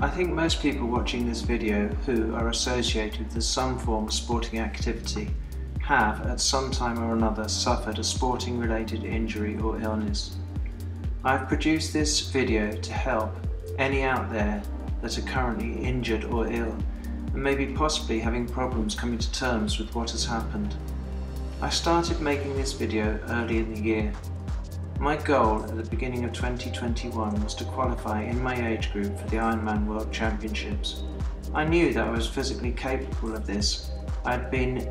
I think most people watching this video who are associated with some form of sporting activity have at some time or another suffered a sporting related injury or illness. I've produced this video to help any out there that are currently injured or ill and maybe possibly having problems coming to terms with what has happened. I started making this video early in the year. My goal at the beginning of 2021 was to qualify in my age group for the Ironman World Championships. I knew that I was physically capable of this. I had been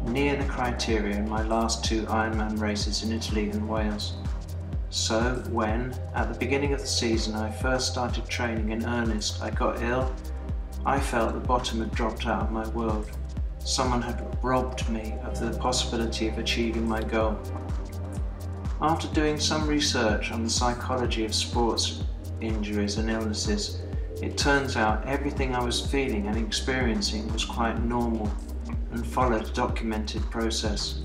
near the criteria in my last 2 Ironman races in Italy and Wales. So when, at the beginning of the season, I first started training in earnest, I got ill, I felt the bottom had dropped out of my world. Someone had robbed me of the possibility of achieving my goal. After doing some research on the psychology of sports injuries and illnesses, it turns out everything I was feeling and experiencing was quite normal and followed a documented process.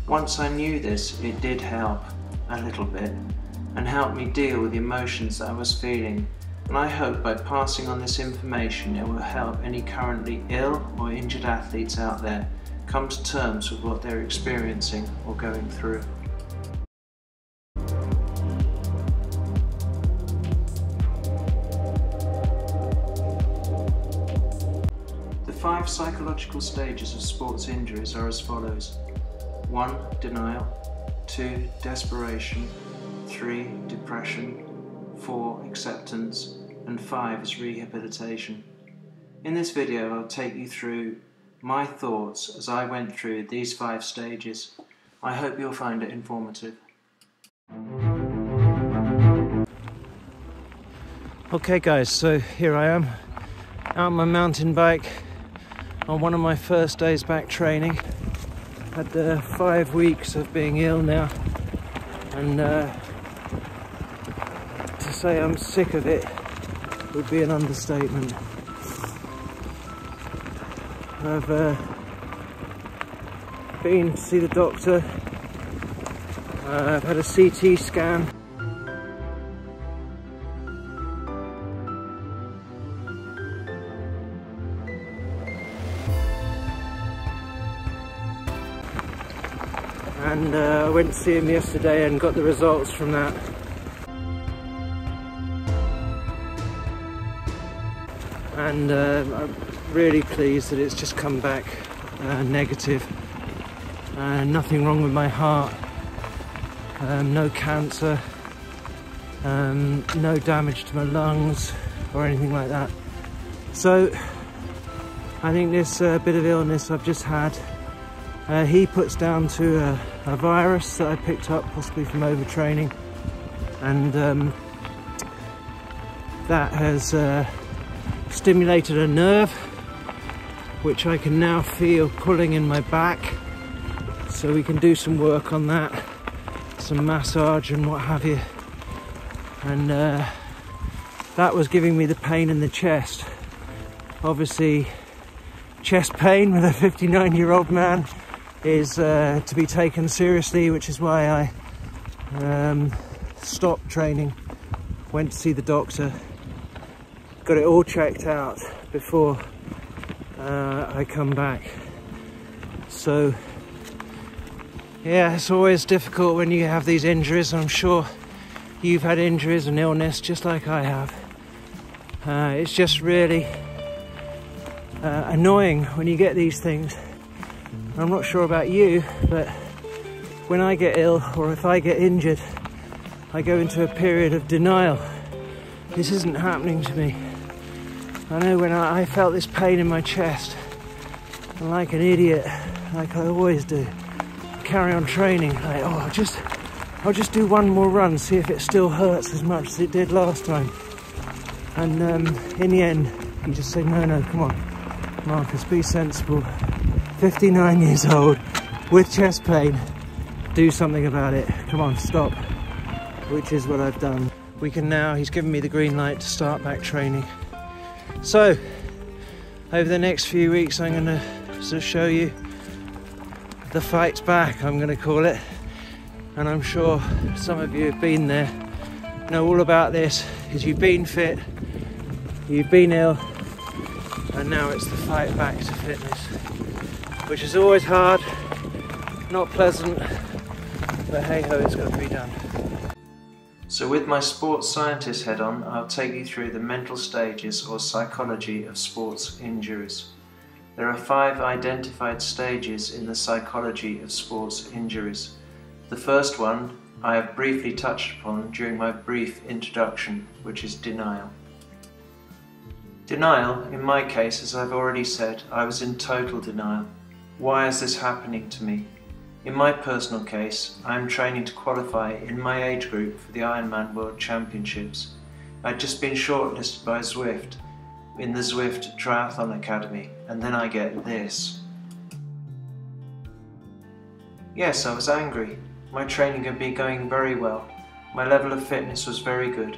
Once I knew this, it did help a little bit and helped me deal with the emotions that I was feeling, and I hope by passing on this information it will help any currently ill or injured athletes out there come to terms with what they're experiencing or going through. The 5 psychological stages of sports injuries are as follows: 1. Denial, 2. Desperation, 3. Depression, 4. Acceptance, and 5 is rehabilitation. In this video I'll take you through my thoughts as I went through these 5 stages. I hope you'll find it informative. Okay guys, so here I am out on my mountain bike on one of my first days back training. Had 5 weeks of being ill now, and to say I'm sick of it would be an understatement. I've been to see the doctor, I've had a CT scan, and I went to see him yesterday and got the results from that. And I'm really pleased that it's just come back negative. Nothing wrong with my heart, no cancer, no damage to my lungs or anything like that. So I think this bit of illness I've just had, he puts down to a virus that I picked up possibly from overtraining, and that has stimulated a nerve which I can now feel pulling in my back, so we can do some work on that, some massage and what have you. And that was giving me the pain in the chest. Obviously chest pain with a 59-year-old man is to be taken seriously, which is why I stopped training, went to see the doctor, got it all checked out before I come back. So yeah, it's always difficult when you have these injuries. I'm sure you've had injuries and illness just like I have. It's just really annoying when you get these things. I'm not sure about you, but when I get ill or if I get injured, I go into a period of denial. This isn't happening to me. I know when I felt this pain in my chest, and like an idiot, like I always do, carry on training, like, oh, I'll just do one more run, see if it still hurts as much as it did last time. And in the end, you just say, no, come on, Marcus, be sensible. 59 years old, with chest pain, do something about it. Come on, stop. Which is what I've done. We can now, he's given me the green light to start back training. So, over the next few weeks I'm going to show you the fight's back, I'm going to call it. And I'm sure some of you have been there, know all about this, because you've been fit, You've been ill, and now it's the fight back to fitness, which is always hard, not pleasant, but hey ho, it's got to be done. So with my sports scientist head on, I'll take you through the mental stages or psychology of sports injuries. There are 5 identified stages in the psychology of sports injuries. The first one I have briefly touched upon during my brief introduction, which is denial. Denial, in my case, as I've already said, I was in total denial. Why is this happening to me? In my personal case, I am training to qualify in my age group for the Ironman World Championships. I'd just been shortlisted by Zwift in the Zwift Triathlon Academy, and then I get this. Yes, I was angry. My training had been going very well. My level of fitness was very good.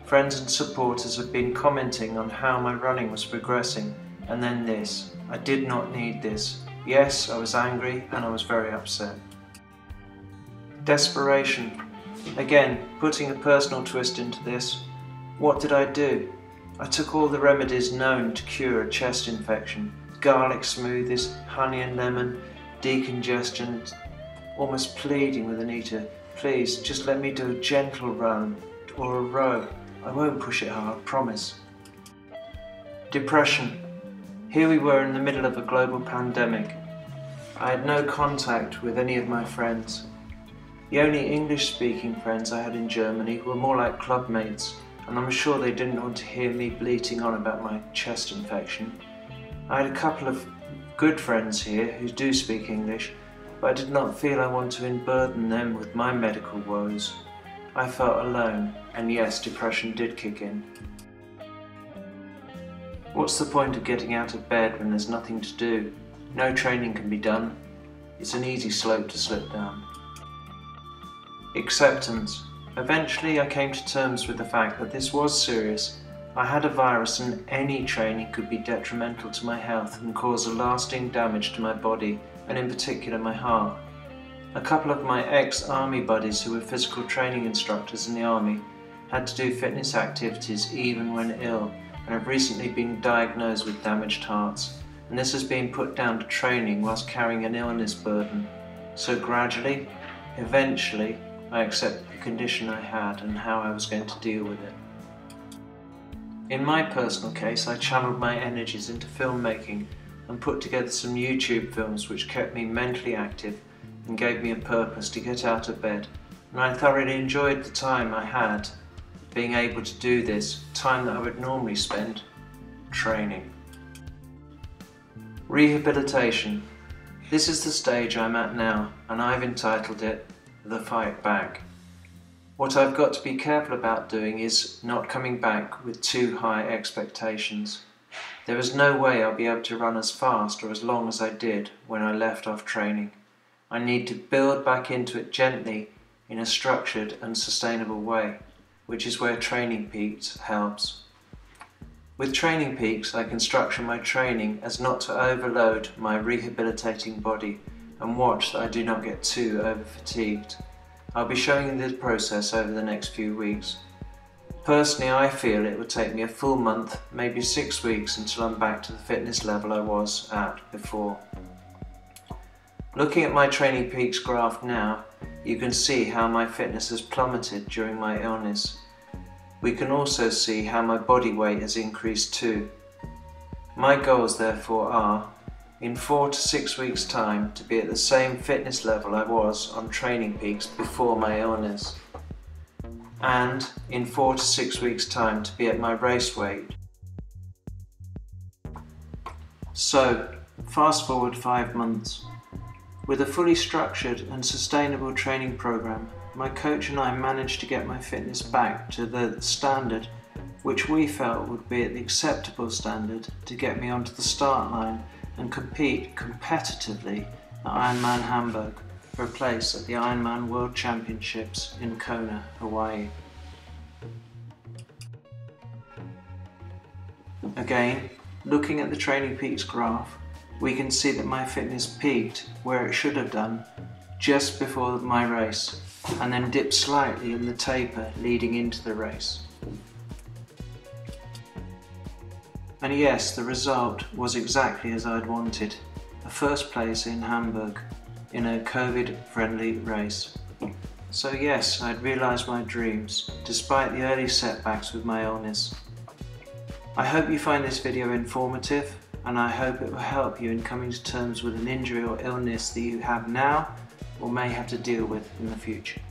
Friends and supporters had been commenting on how my running was progressing, and then this. I did not need this. Yes, I was angry and I was very upset. Desperation. Again, putting a personal twist into this. What did I do? I took all the remedies known to cure a chest infection. Garlic smoothies, honey and lemon, decongestant, almost pleading with Anita, please just let me do a gentle run or a row. I won't push it hard, promise. Depression. Here we were in the middle of a global pandemic. I had no contact with any of my friends. The only English-speaking friends I had in Germany were more like club mates, and I'm sure they didn't want to hear me bleating on about my chest infection. I had a couple of good friends here who do speak English, but I did not feel I want to burden them with my medical woes. I felt alone, and yes, depression did kick in. What's the point of getting out of bed when there's nothing to do? No training can be done. It's an easy slope to slip down. Acceptance. Eventually I came to terms with the fact that this was serious. I had a virus and any training could be detrimental to my health and cause a lasting damage to my body, and in particular my heart. A couple of my ex-army buddies who were physical training instructors in the army had to do fitness activities even when ill, and have recently been diagnosed with damaged hearts, and this has been put down to training whilst carrying an illness burden. So gradually, eventually, I accepted the condition I had and how I was going to deal with it. In my personal case, I channeled my energies into filmmaking and put together some YouTube films which kept me mentally active and gave me a purpose to get out of bed, and I thoroughly enjoyed the time I had being able to do this, time that I would normally spend training. Rehabilitation. This is the stage I'm at now, and I've entitled it The Fight Back. What I've got to be careful about doing is not coming back with too high expectations. There is no way I'll be able to run as fast or as long as I did when I left off training. I need to build back into it gently in a structured and sustainable way, which is where Training Peaks helps. With Training Peaks, I can structure my training as not to overload my rehabilitating body and watch that I do not get too over-fatigued. I'll be showing you this process over the next few weeks. Personally, I feel it would take me a full month, maybe 6 weeks, until I'm back to the fitness level I was at before. Looking at my Training Peaks graph now, you can see how my fitness has plummeted during my illness. We can also see how my body weight has increased too. My goals therefore are, in 4 to 6 weeks time, to be at the same fitness level I was on Training Peaks before my illness, and in 4 to 6 weeks time to be at my race weight. So, fast forward 5 months. With a fully structured and sustainable training program, my coach and I managed to get my fitness back to the standard which we felt would be at the acceptable standard to get me onto the start line and compete competitively at Ironman Hamburg for a place at the Ironman World Championships in Kona, Hawaii. Again, looking at the Training Peaks graph, we can see that my fitness peaked where it should have done just before my race, and then dipped slightly in the taper leading into the race. And yes, the result was exactly as I'd wanted, a first place in Hamburg in a COVID-friendly race. So yes, I'd realised my dreams, despite the early setbacks with my illness. I hope you find this video informative, and I hope it will help you in coming to terms with an injury or illness that you have now or may have to deal with in the future.